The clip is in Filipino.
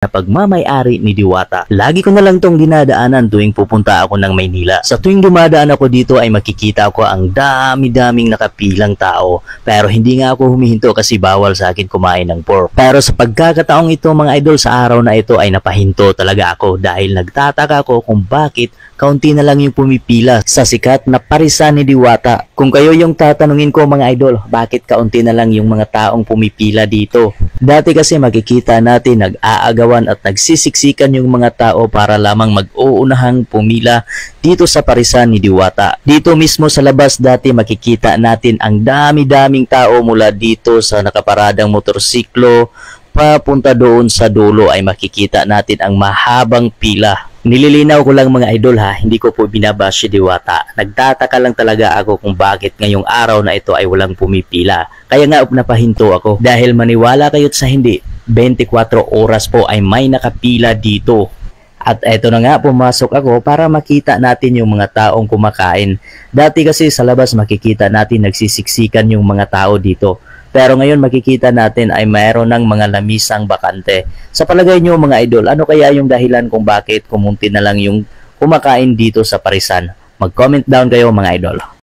na pagmamay-ari ni Diwata. Lagi ko na lang tong dinadaanan tuwing pupunta ako ng Maynila. Sa tuwing dumadaan ako dito ay makikita ko ang dami-daming nakapilang tao. Pero hindi nga ako humihinto kasi bawal sa akin kumain ng pork. Pero sa pagkakataong ito mga idol, sa araw na ito ay napahinto talaga ako dahil nagtataka ako kung bakit kaunti na lang yung pumipila sa sikat na parisan ni Diwata. Kung kayo yung tatanungin ko mga idol, bakit kaunti na lang yung mga taong pumipila dito? Dati kasi makikita natin nag-aagawan at nagsisiksikan yung mga tao para lamang mag-uunahang pumila dito sa parisan ni Diwata. Dito mismo sa labas dati makikita natin ang dami-daming tao mula dito sa nakaparadang motorsiklo papunta doon sa dulo ay makikita natin ang mahabang pila. Nililinaw ko lang mga idol ha, hindi ko po binabash si Diwata. Nagtataka lang talaga ako kung bakit ngayong araw na ito ay walang pumipila. Kaya nga napahinto ako dahil maniwala kayo't sa hindi, 24 oras po ay may nakapila dito. At eto na nga, pumasok ako para makita natin yung mga taong kumakain. Dati kasi sa labas makikita natin nagsisiksikan yung mga tao dito. Pero ngayon makikita natin ay mayroon ng mga lamisang bakante. Sa palagay nyo mga idol, ano kaya yung dahilan kung bakit kumunti na lang yung kumakain dito sa parisan? Mag-comment down kayo mga idol.